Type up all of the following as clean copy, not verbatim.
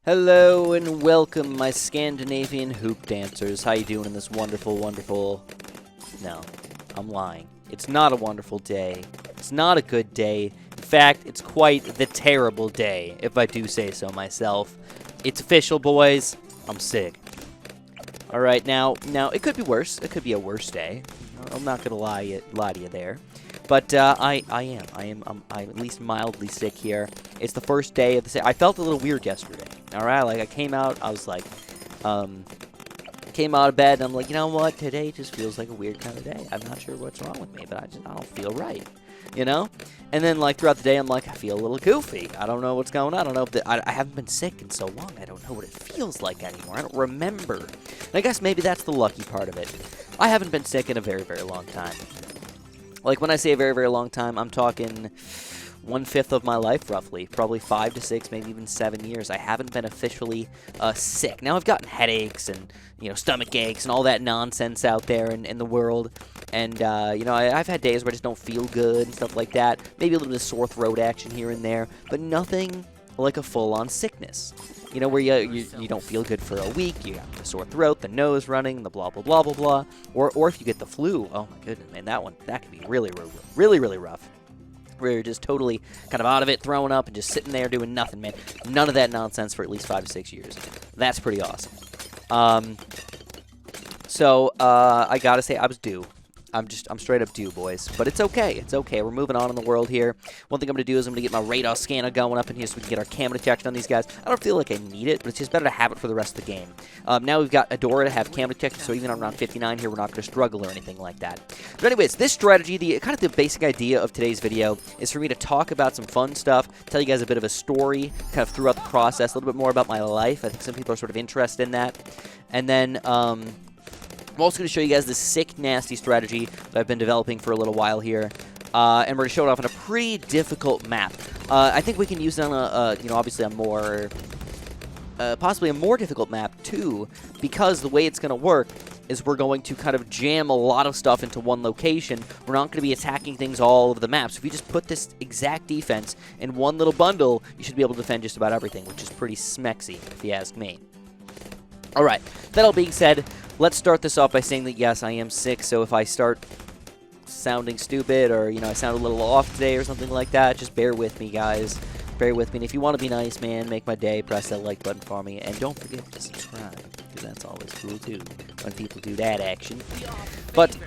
Hello and welcome, my Scandinavian hoop dancers. How you doing in this wonderful, wonderful... No, I'm lying. It's not a wonderful day. It's not a good day. In fact, it's quite the terrible day, if I do say so myself. It's official, boys. I'm sick. Alright, now, it could be worse. It could be a worse day. I'm not gonna lie to you there. But I'm at least mildly sick here. It's the first day of the... I felt a little weird yesterday. Alright, like I came out, I was like, came out of bed and I'm like, you know what, today just feels like a weird kind of day. I'm not sure what's wrong with me, but I don't feel right, you know? And then like throughout the day, I'm like, I feel a little goofy. I don't know what's going on. I don't know if I haven't been sick in so long. I don't know what it feels like anymore. I don't remember. And I guess maybe that's the lucky part of it. I haven't been sick in a very, very long time. Like when I say a very, very long time, I'm talking 1/5 of my life, roughly. Probably 5 to 6, maybe even 7 years. I haven't been officially sick. Now, I've gotten headaches and, you know, stomach aches and all that nonsense out there in the world. And, you know, I've had days where I just don't feel good and stuff like that. Maybe a little bit of sore throat action here and there. But nothing like a full-on sickness. You know, where you don't feel good for a week, you got the sore throat, the nose running, the blah, blah, blah, blah, blah. Or if you get the flu, oh my goodness, man, that can be really, really, really rough. Where you're just totally kind of out of it, throwing up, and just sitting there doing nothing, man. None of that nonsense for at least 5 to 6 years. That's pretty awesome. So I gotta say, I was due. I'm straight up due, boys. But it's okay. It's okay. We're moving on in the world here. One thing I'm going to do is I'm going to get my radar scanner going up in here so we can get our camera detection on these guys. I don't feel like I need it, but it's just better to have it for the rest of the game. Now we've got Adora to have camera detection, so even on round 59 here, we're not going to struggle or anything like that. But anyways, this strategy, kind of the basic idea of today's video, is for me to talk about some fun stuff, tell you guys a bit of a story, kind of throughout the process, a little bit more about my life. I think some people are sort of interested in that. And then... I'm also going to show you guys this sick, nasty strategy that I've been developing for a little while here. And we're going to show it off on a pretty difficult map. I think we can use it on a, you know, obviously a more, possibly a more difficult map too, because the way it's going to work is we're going to kind of jam a lot of stuff into one location. We're not going to be attacking things all over the map. So if you just put this exact defense in one little bundle, you should be able to defend just about everything, which is pretty smexy, if you ask me. Alright, that all being said, let's start this off by saying that, yes, I am sick, so if I start sounding stupid or, you know, I sound a little off today or something like that, just bear with me, guys. Bear with me. And if you want to be nice, man, make my day, press that like button for me. And don't forget to subscribe, because that's always cool, too, when people do that action. But,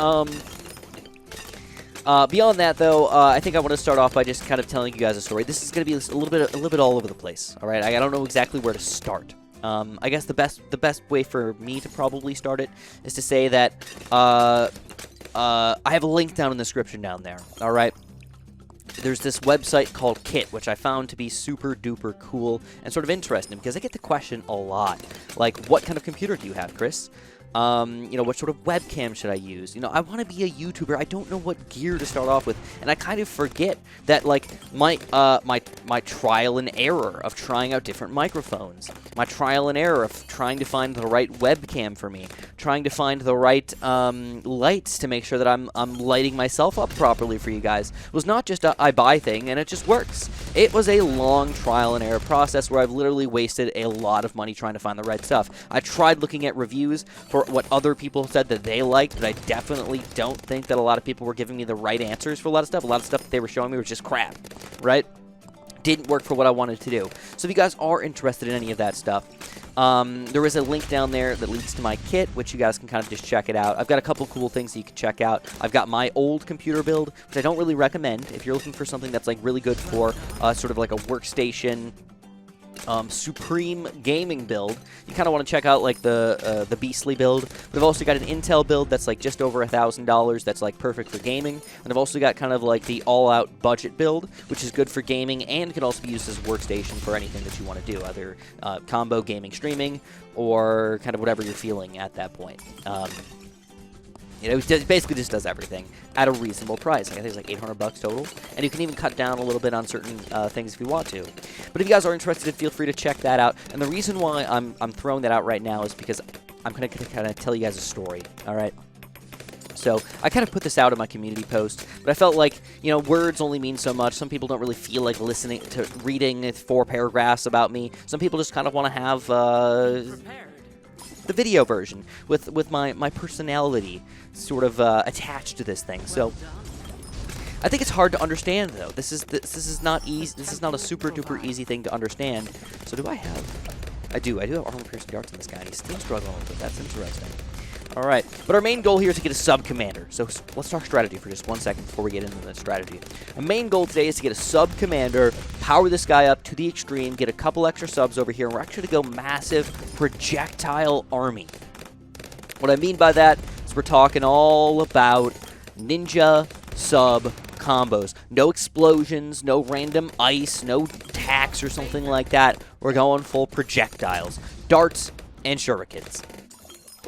beyond that, though, I think I want to start off by just kind of telling you guys a story. This is going to be a little bit all over the place, all right? I don't know exactly where to start. I guess the best way for me to probably start it is to say that I have a link down in the description down there, alright? There's this website called Kit, which I found to be super duper cool and sort of interesting because I get the question a lot. Like, what kind of computer do you have, Chris? You know, what sort of webcam should I use? You know, I want to be a YouTuber. I don't know what gear to start off with, and I kind of forget that, like, my trial and error of trying out different microphones, my trial and error of trying to find the right webcam for me, trying to find the right lights to make sure that I'm lighting myself up properly for you guys, was not just a I buy thing and it just works. It was a long trial and error process where I've literally wasted a lot of money trying to find the right stuff. I tried looking at reviews for what other people said that they liked, but I definitely don't think that a lot of people were giving me the right answers for a lot of stuff. A lot of stuff that they were showing me was just crap, right? Didn't work for what I wanted to do. So if you guys are interested in any of that stuff, there is a link down there that leads to my kit, which you guys can kind of just check it out. I've got a couple cool things that you can check out. I've got my old computer build, which I don't really recommend. If you're looking for something that's like really good for sort of like a workstation, supreme gaming build, you kind of want to check out like the beastly build. But I've also got an Intel build that's like just over $1,000 that's like perfect for gaming, and I've also got kind of like the all-out budget build, which is good for gaming and can also be used as a workstation for anything that you want to do, either combo gaming, streaming, or kind of whatever you're feeling at that point. You know, it basically just does everything at a reasonable price. I think it's like $800 total, and you can even cut down a little bit on certain things if you want to. But if you guys are interested, feel free to check that out. And the reason why I'm throwing that out right now is because I'm going to kind of tell you guys a story, all right? So I kind of put this out in my community post, but I felt like, you know, words only mean so much. Some people don't really feel like listening to reading 4 paragraphs about me. Some people just kind of want to have the video version with my personality sort of attached to this thing. So I think it's hard to understand, though. This is not easy. This is not a super duper easy thing to understand. So do I have? I do have armor-piercing darts on this guy. He's still struggling a little bit. That's interesting. All right, but our main goal here is to get a sub-commander. So let's talk strategy for just 1 second before we get into the strategy. Our main goal today is to get a sub-commander, power this guy up to the extreme, get a couple extra subs over here, and we're actually going to go massive projectile army. What I mean by that is we're talking all about ninja sub combos. No explosions, no random ice, no attacks or something like that. We're going full projectiles. Darts and shurikens.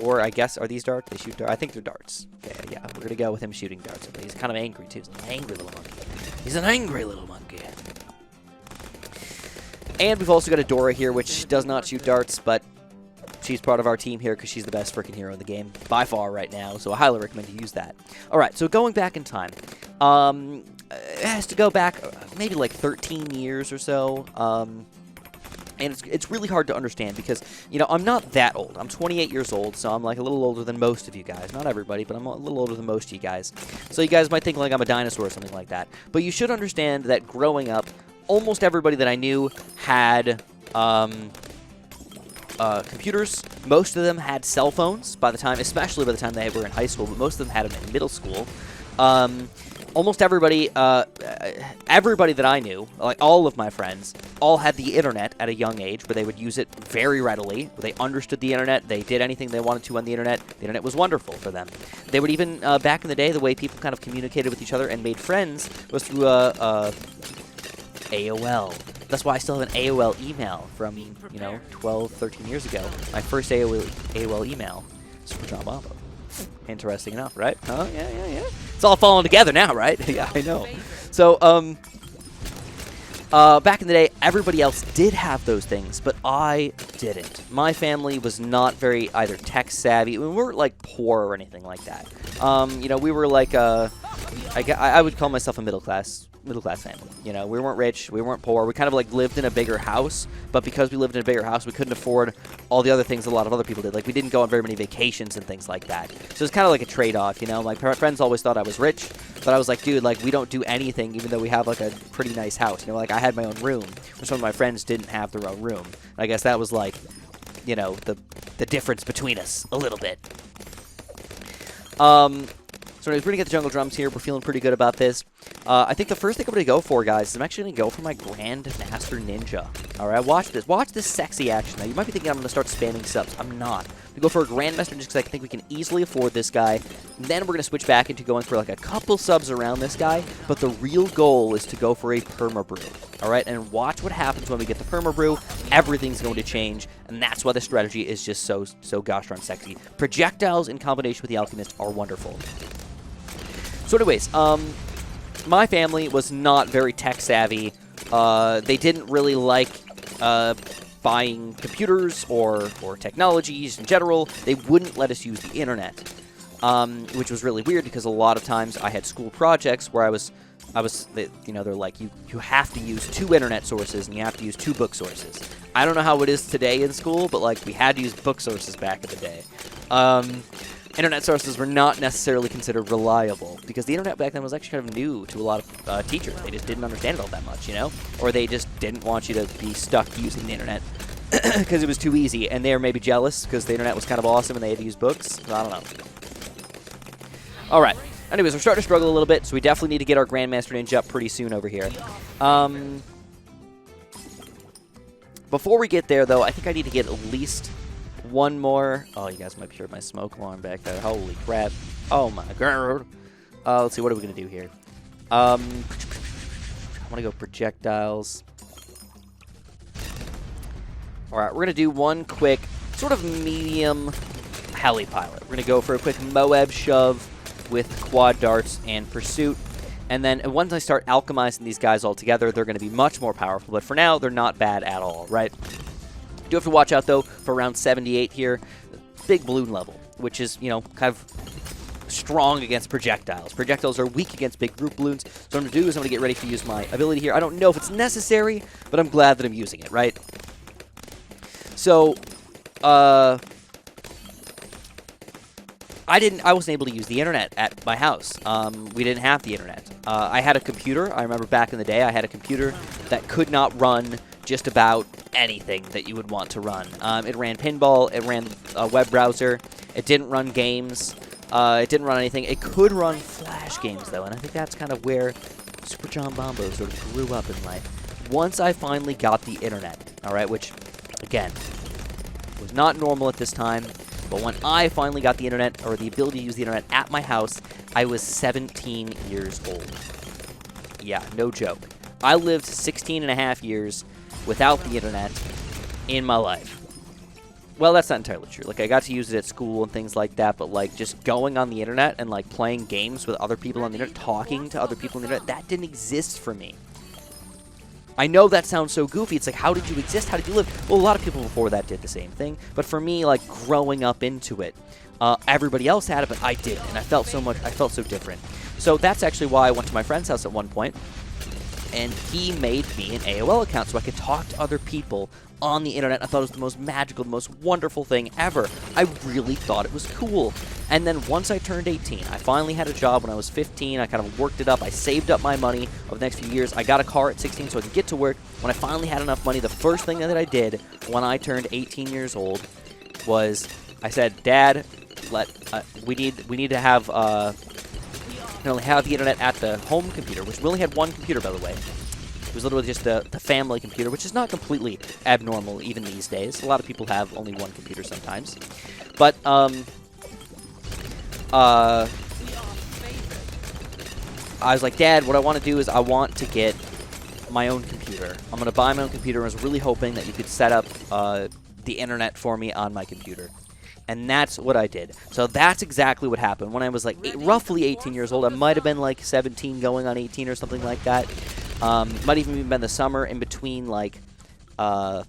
Or, I guess, are these darts? They shoot darts? I think they're darts. Okay, yeah, we're going to go with him shooting darts. He's kind of angry, too. He's an angry little monkey. He's an angry little monkey. And we've also got a Dora here, which does not shoot darts, but she's part of our team here because she's the best freaking hero in the game by far right now, so I highly recommend you use that. All right, so going back in time. It has to go back maybe like 13 years or so. And it's really hard to understand because, you know, I'm not that old. I'm 28 years old, so I'm like a little older than most of you guys. Not everybody, but I'm a little older than most of you guys. So you guys might think like I'm a dinosaur or something like that. But you should understand that growing up, almost everybody that I knew had computers. Most of them had cell phones by the time, especially by the time they were in high school, but most of them had them in middle school. Almost everybody, everybody that I knew, like all of my friends, all had the internet at a young age where they would use it very readily. They understood the internet. They did anything they wanted to on the internet. The internet was wonderful for them. They would even, back in the day, the way people kind of communicated with each other and made friends was through AOL. That's why I still have an AOL email from, you know, 12, 13 years ago. My first AOL email was for John Bombo. Interesting enough, right? Huh? Yeah. It's all falling together now, right? Yeah, I know. So, back in the day, everybody else did have those things, but I didn't. My family was not very either tech savvy. We weren't like poor or anything like that. You know, we were like I would call myself a middle class family. You know, we weren't rich, we weren't poor. We kind of like lived in a bigger house, but because we lived in a bigger house, we couldn't afford all the other things a lot of other people did. Like, we didn't go on very many vacations and things like that. So it's kind of like a trade-off, you know? My friends always thought I was rich, but I was like, dude, like, we don't do anything even though we have like a pretty nice house. You know, like, I had my own room, but some of my friends didn't have their own room. And I guess that was like, you know, the difference between us a little bit. So anyways, we're going to get the jungle drums here. We're feeling pretty good about this. I think the first thing I'm going to go for, guys, is I'm actually going to go for my Grandmaster Ninja. All right, watch this. Watch this sexy action. Now, you might be thinking I'm going to start spamming subs. I'm not. We go for a Grandmaster Ninja because I think we can easily afford this guy. And then we're going to switch back into going for like a couple subs around this guy. But the real goal is to go for a Perma Brew. All right, and watch what happens when we get the Perma Brew. Everything's going to change, and that's why the strategy is just so gosh darn sexy. Projectiles in combination with the Alchemist are wonderful. So anyways, my family was not very tech savvy. They didn't really like buying computers or technologies in general. They wouldn't let us use the internet, which was really weird because a lot of times I had school projects where you know, they're like, you have to use 2 internet sources and you have to use 2 book sources. I don't know how it is today in school, but like we had to use book sources back in the day. Internet sources were not necessarily considered reliable because the internet back then was actually kind of new to a lot of teachers. They just didn't understand it all that much, you know? Or they just didn't want you to be stuck using the internet because it was too easy, and they were maybe jealous because the internet was kind of awesome and they had to use books. I don't know. All right. Anyways, we're starting to struggle a little bit, so we definitely need to get our Grandmaster Ninja up pretty soon over here. Before we get there, though, I think I need to get at least one more. Oh, you guys might be hearing my smoke alarm back there. Holy crap. Oh my god. Let's see, what are we going to do here? I want to go projectiles. Alright, we're going to do one quick, sort of medium heli pilot. We're going to go for a quick Moab shove with quad darts and pursuit. And then once I start alchemizing these guys all together, they're going to be much more powerful. But for now, they're not bad at all, right? You do have to watch out, though, for round 78 here. Big balloon level, which is, you know, kind of strong against projectiles. Projectiles are weak against big group balloons. So what I'm going to do is I'm going to get ready to use my ability here. I don't know if it's necessary, but I'm glad that I'm using it, right? So, I wasn't able to use the internet at my house. We didn't have the internet. I had a computer. I remember back in the day, I had a computer that could not run just about anything that you would want to run. It ran pinball. It ran a web browser. It didn't run games. It didn't run anything. It could run Flash games, though, and I think that's kind of where Super John Bombo sort of grew up in life. Once I finally got the internet, all right, which, again, was not normal at this time, but when I finally got the internet, or the ability to use the internet at my house, I was 17 years old. Yeah, no joke. I lived 16 and a half years without the internet in my life. Well, that's not entirely true. Like, I got to use it at school and things like that, but, like, just going on the internet and, like, playing games with other people on the internet, talking to other people on the internet, that didn't exist for me. I know that sounds so goofy. It's like, how did you exist? How did you live? Well, a lot of people before that did the same thing. But for me, like, growing up into it, everybody else had it, but I didn't. And I felt so different. So that's actually why I went to my friend's house at one point, and he made me an AOL account so I could talk to other people on the internet. I thought it was the most magical, the most wonderful thing ever. I really thought it was cool. And then once I turned 18, I finally had a job when I was 15. I kind of worked it up. I saved up my money over the next few years. I got a car at 16 so I could get to work. When I finally had enough money, the first thing that I did when I turned 18 years old was I said, Dad, we need to have have the internet at the home computer, which we only had one computer, by the way. It was literally just the family computer, which is not completely abnormal even these days. A lot of people have only one computer sometimes. But, I was like, Dad, what I want to do is I want to get my own computer. I'm going to buy my own computer. I was really hoping that you could set up the internet for me on my computer. And that's what I did. So that's exactly what happened. When I was like roughly 18 years old, I might have been like 17 going on 18 or something like that. Might even been the summer in between like high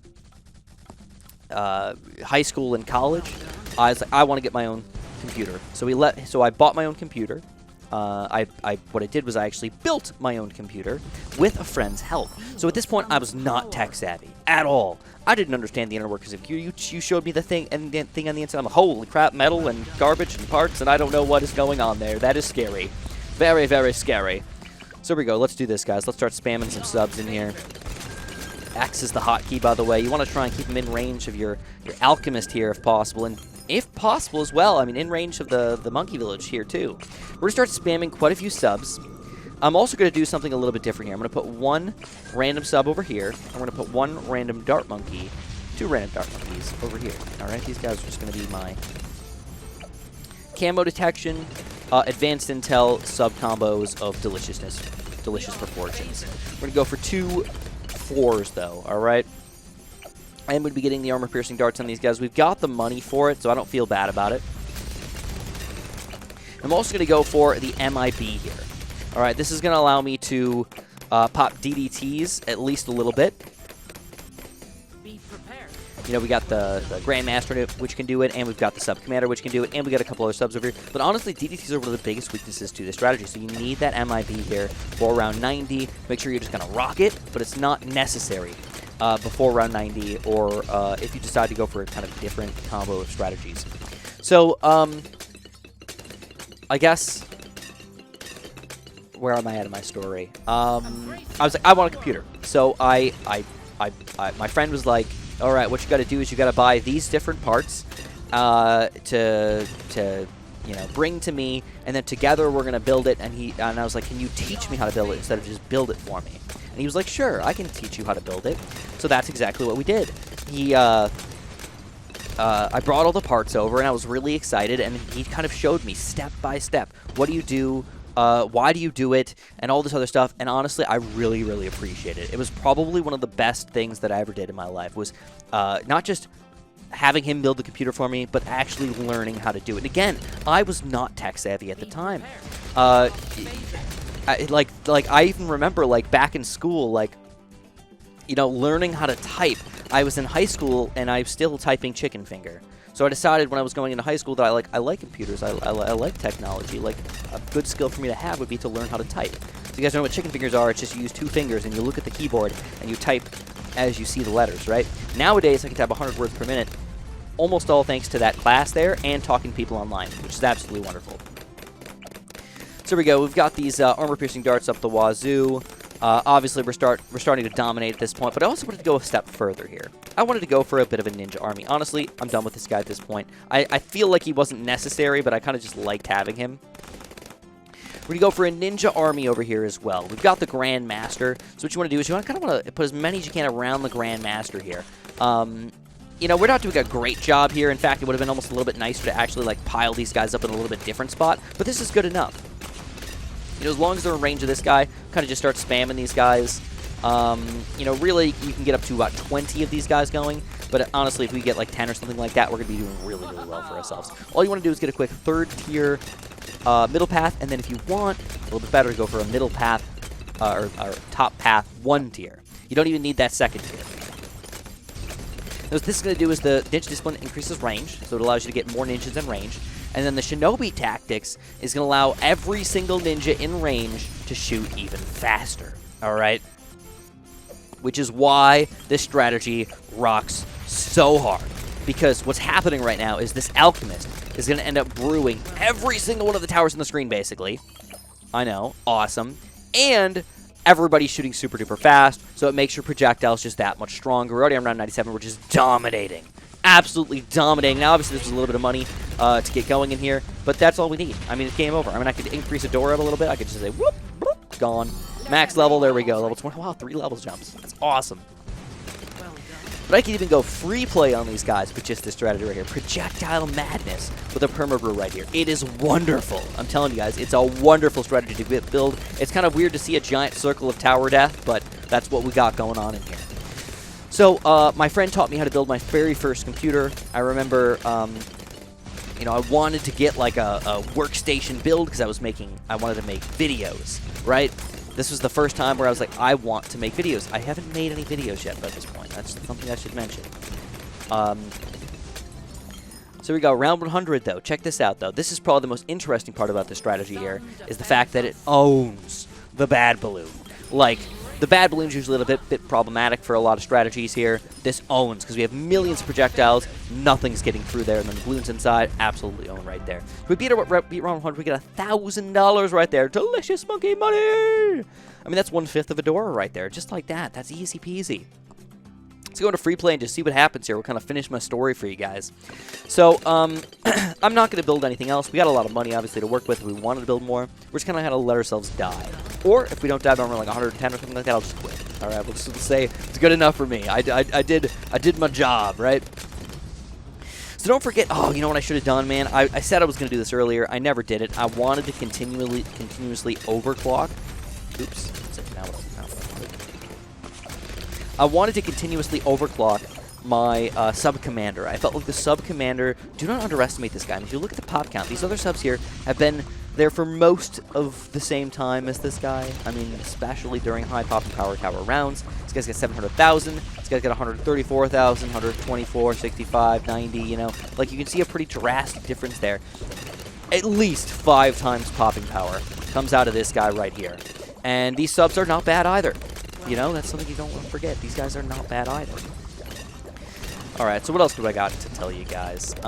school and college. I was like, I want to get my own computer. So I bought my own computer. What I did was I actually built my own computer with a friend's help. So at this point, I was not tech savvy at all. I didn't understand the inner workings of computer. You showed me the thing and the thing on the inside. I'm like, holy crap, metal and garbage and parts, and I don't know what is going on there. That is scary. Very, very scary. So here we go. Let's do this, guys. Let's start spamming some subs in here. X is the hotkey, by the way. You want to try and keep them in range of your alchemist here if possible, and if possible as well, I mean, in range of the monkey village here too. We're going to start spamming quite a few subs. I'm also going to do something a little bit different here. I'm going to put one random sub over here. I'm going to put one random dart monkey, two random dart monkeys over here. All right, these guys are just going to be my camo detection, advanced intel sub combos of delicious proportions. We're going to go for 2 4s though. All right. I am going to be getting the armor-piercing darts on these guys. We've got the money for it, so I don't feel bad about it. I'm also going to go for the MIB here. All right, this is going to allow me to pop DDTs at least a little bit. Be prepared. You know, we got the Grandmaster, which can do it, and we've got the Sub-Commander, which can do it, and we got a couple other subs over here. But honestly, DDTs are one of the biggest weaknesses to this strategy, so you need that MIB here for round 90. Make sure you're just going to rock it, but it's not necessary before round 90, or if you decide to go for a kind of different combo of strategies. So, I guess, where am I at in my story? I was like, I want a computer. So my friend was like, all right, what you got to do is you got to buy these different parts to bring to me, and then together we're gonna build it. And I was like, can you teach me how to build it instead of just build it for me? And he was like, sure, I can teach you how to build it. So that's exactly what we did. I brought all the parts over, and I was really excited, and he kind of showed me step by step, what do you do, why do you do it, and all this other stuff. And honestly, I really, really appreciate it. It was probably one of the best things that I ever did in my life, was not just having him build the computer for me, but actually learning how to do it. And again, I was not tech savvy at the time. I even remember, like, back in school, like, you know, learning how to type. I was in high school and I'm still typing chicken finger. So I decided when I was going into high school that I like computers, I like technology. Like, a good skill for me to have would be to learn how to type. So you guys know what chicken fingers are. It's just you use 2 fingers and you look at the keyboard and you type as you see the letters, right? Nowadays, I can type 100 words per minute, almost all thanks to that class there and talking to people online, which is absolutely wonderful. So here we go. We've got these armor-piercing darts up the wazoo. Obviously, we're starting to dominate at this point, but I also wanted to go a step further here. I wanted to go for a bit of a ninja army. Honestly, I'm done with this guy at this point. I feel like he wasn't necessary, but I kind of just liked having him. We're going to go for a ninja army over here as well. We've got the Grand Master. So what you want to do is you kind of want to put as many as you can around the Grand Master here. You know, we're not doing a great job here. In fact, it would have been almost a little bit nicer to actually, like, pile these guys up in a little bit different spot. But this is good enough. You know, as long as they're in range of this guy, kind of just start spamming these guys. You know, really, you can get up to about 20 of these guys going. But honestly, if we get like 10 or something like that, we're going to be doing really, really well for ourselves. All you want to do is get a quick 3rd tier middle path. And then if you want, a little bit better, go for a middle path or top path 1 tier. You don't even need that 2nd tier. Now, what this is going to do is the Ninja Discipline increases range. So it allows you to get more ninjas in range. And then the Shinobi Tactics is going to allow every single ninja in range to shoot even faster. Alright? Which is why this strategy rocks so hard. Because what's happening right now is this Alchemist is going to end up brewing every single one of the towers on the screen, basically. I know. Awesome. And everybody's shooting super duper fast, so it makes your projectiles just that much stronger. We're already around 97, we're just dominating. Absolutely dominating. Now, obviously, this was a little bit of money to get going in here, but that's all we need. I mean, it's game over. I mean, I could increase the door up a little bit. I could just say, whoop, whoop, gone. Max level, there we go. Level 20. Wow, 3 levels jumps. That's awesome. But I can even go free play on these guys with just this strategy right here. Projectile Madness with a Perma-Brew right here. It is wonderful. I'm telling you guys, it's a wonderful strategy to build. It's kind of weird to see a giant circle of tower death, but that's what we got going on in here. So, my friend taught me how to build my very first computer. I remember, you know, I wanted to get like a workstation build because I wanted to make videos, right? This was the first time where I was like, I want to make videos. I haven't made any videos yet by this point. That's something I should mention. So we go, round 100, though. Check this out, though. This is probably the most interesting part about this strategy here, is the fact that it owns the Bad Balloon. Like, the Bad Balloon's usually a little bit problematic for a lot of strategies here. This owns, because we have millions of projectiles. Nothing's getting through there, and then the balloons inside absolutely own right there. If we beat round 100, we get $1,000 right there. Delicious monkey money! I mean, that's 1/5 of a door right there. Just like that. That's easy peasy. Let's go into free play and just see what happens here. We'll kind of finish my story for you guys. So, I'm not going to build anything else. We got a lot of money, obviously, to work with. If we wanted to build more, we're just kind of going to let ourselves die. Or, if we don't die by like 110 or something like that, I'll just quit. All right, we'll just say it's good enough for me. I did my job, right? So don't forget, oh, you know what I should have done, man? I said I was going to do this earlier. I never did it. I wanted to continuously overclock. Oops. I wanted to continuously overclock my sub-commander. I felt like the sub-commander, do not underestimate this guy. And if you look at the pop count, these other subs here have been there for most of the same time as this guy. I mean, especially during high pop and power tower rounds. This guy's got 700,000. This guy's got 134,000, 124, 65, 90, you know. Like, you can see a pretty drastic difference there. At least 5 times popping power comes out of this guy right here. And these subs are not bad either. You know, that's something you don't want to forget. These guys are not bad either. Alright, so what else do I got to tell you guys? It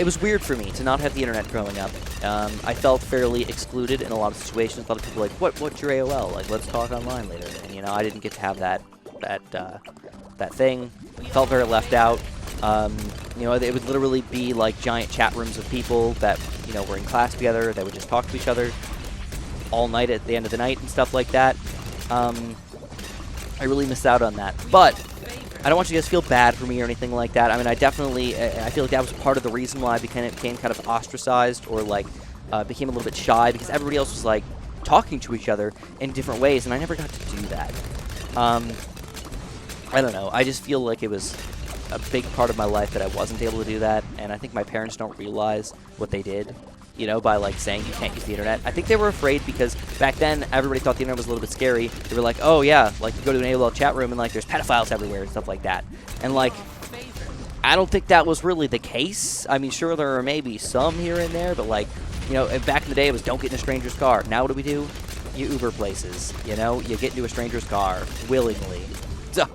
was weird for me to not have the internet growing up. I felt fairly excluded in a lot of situations. A lot of people were like, what's your AOL? Like, let's talk online later. And, you know, I didn't get to have that thing. Felt very left out. You know, it would literally be like giant chat rooms of people that, you know, were in class together. They would just talk to each other all night at the end of the night and stuff like that. I really missed out on that. But I don't want you guys to feel bad for me or anything like that. I mean, I feel like that was part of the reason why I became kind of ostracized or, like, became a little bit shy, because everybody else was, like, talking to each other in different ways, and I never got to do that. I don't know. I just feel like it was a big part of my life that I wasn't able to do that, and I think my parents don't realize what they did. you know, by like saying you can't use the internet. I think they were afraid because back then everybody thought the internet was a little bit scary. They were like, oh yeah, like you go to an AOL chat room and like there's pedophiles everywhere and stuff like that. And like, I don't think that was really the case. I mean, sure, there are maybe some here and there, but like, you know, back in the day it was don't get in a stranger's car. Now what do? You Uber places, you know? You get into a stranger's car willingly. So,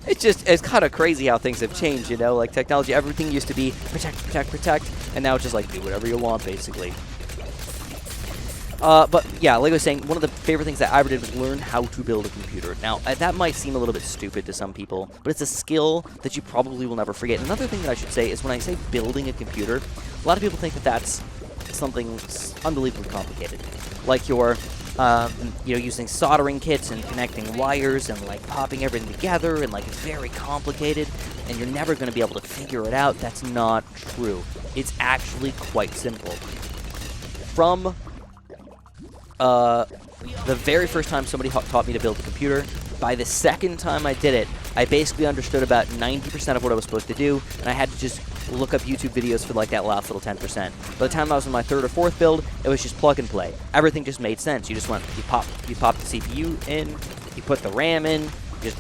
it's kind of crazy how things have changed, you know? Like, technology, everything used to be protect, and now it's just like, do whatever you want, basically. But, yeah, like I was saying, one of the favorite things that I ever did was learn how to build a computer. Now, that might seem a little bit stupid to some people, but it's a skill that you probably will never forget. Another thing that I should say is when I say building a computer, a lot of people think that that's something unbelievably complicated. Like you're, you know, using soldering kits and connecting wires and, like, popping everything together, and, like, it's very complicated, and you're never going to be able to figure it out. That's not true. It's actually quite simple. From the very first time somebody taught me to build a computer, by the second time I did it, I basically understood about 90% of what I was supposed to do, and I had to just look up YouTube videos for like that last little 10%. By the time I was on my third or fourth build, it was just plug and play. Everything just made sense. You just went, you pop the CPU in, you put the RAM in, you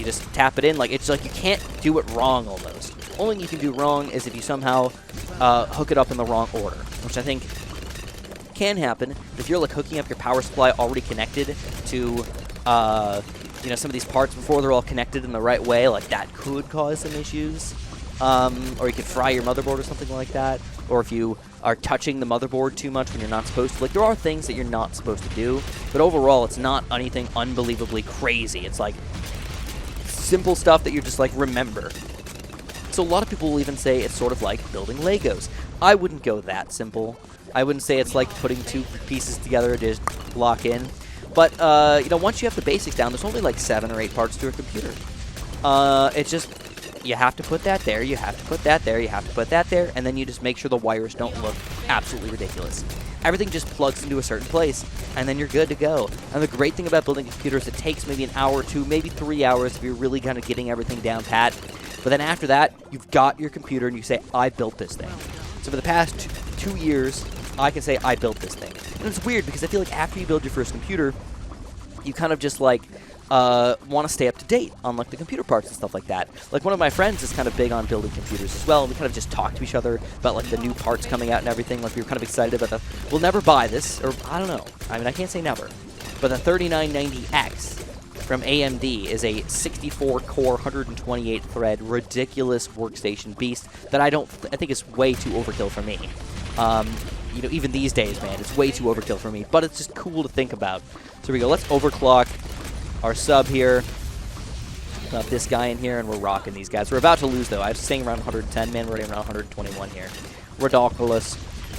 just tap it in. Like, it's like you can't do it wrong almost. Only thing you can do wrong is if you somehow hook it up in the wrong order, which I think can happen. If you're like hooking up your power supply already connected to you know, some of these parts before they're all connected in the right way, like that could cause some issues. Or you could fry your motherboard or something like that. Or if you are touching the motherboard too much when you're not supposed to. Like, there are things that you're not supposed to do, but overall it's not anything unbelievably crazy. It's like simple stuff that you're just like, remember. So a lot of people will even say it's sort of like building Legos. I wouldn't go that simple. I wouldn't say it's like putting two pieces together to just lock in. But, you know, once you have the basics down, there's only like 7 or 8 parts to a computer. It's just, you have to put that there, you have to put that there, you have to put that there, and then you just make sure the wires don't look absolutely ridiculous. Everything just plugs into a certain place, and then you're good to go. And the great thing about building a computer is it takes maybe an hour or two, maybe 3 hours if you're really kind of getting everything down pat. But then after that, you've got your computer and you say, I built this thing. So for the past 2 years, I can say I built this thing. And it's weird because I feel like after you build your first computer, you kind of just like want to stay up to date on like the computer parts and stuff like that. Like one of my friends is kind of big on building computers as well, and we kind of just talk to each other about like the new parts coming out and everything. Like we were kind of excited about the, we'll never buy this, or I don't know. I mean, I can't say never. But the 3990X from AMD is a 64-core, 128-thread, ridiculous workstation beast that I think is way too overkill for me. You know, even these days, man, it's way too overkill for me. But it's just cool to think about. So here we go. Let's overclock our sub here. Got this guy in here, and we're rocking these guys. We're about to lose, though. I was saying around 110, man. We're already around 121 here. Ridiculous.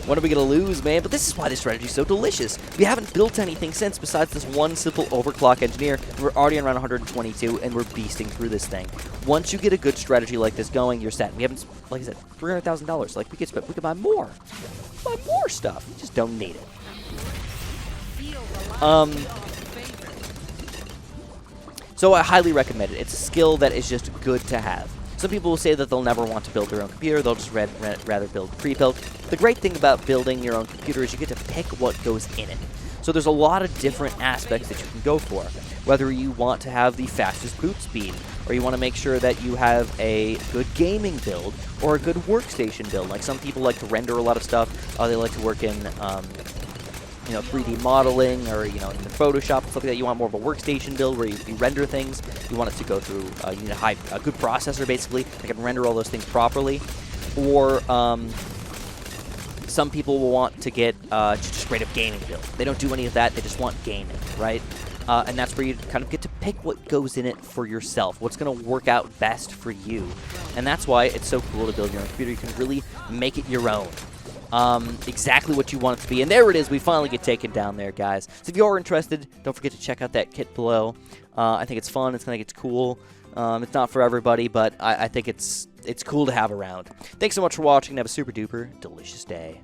What are we going to lose, man? But this is why this strategy is so delicious. We haven't built anything since besides this one simple overclock engineer. We're already around 122, and we're beasting through this thing. Once you get a good strategy like this going, you're set. We haven't, like I said, $300,000. Like, we could buy more. Buy more stuff. We just don't need it. So I highly recommend it. It's a skill that is just good to have. Some people will say that they'll never want to build their own computer. They'll just rather build pre-built. The great thing about building your own computer is you get to pick what goes in it. So there's a lot of different aspects that you can go for. Whether you want to have the fastest boot speed, or you want to make sure that you have a good gaming build, or a good workstation build. Like some people like to render a lot of stuff. They like to work in you know, 3D modeling, or, you know, in Photoshop, something like that. You want more of a workstation build where you render things. You want it to go through, you need a good processor, basically, that can render all those things properly. Or some people will want to get just a straight-up gaming build. They don't do any of that. They just want gaming, right? And that's where you kind of get to pick what goes in it for yourself, what's going to work out best for you. And that's why it's so cool to build your own computer. You can really make it your own. Exactly what you want it to be. And there it is. We finally get taken down there, guys. So if you are interested, don't forget to check out that kit below. I think it's fun. I think it's cool. It's not for everybody, but I think it's cool to have around. Thanks so much for watching. Have a super duper delicious day.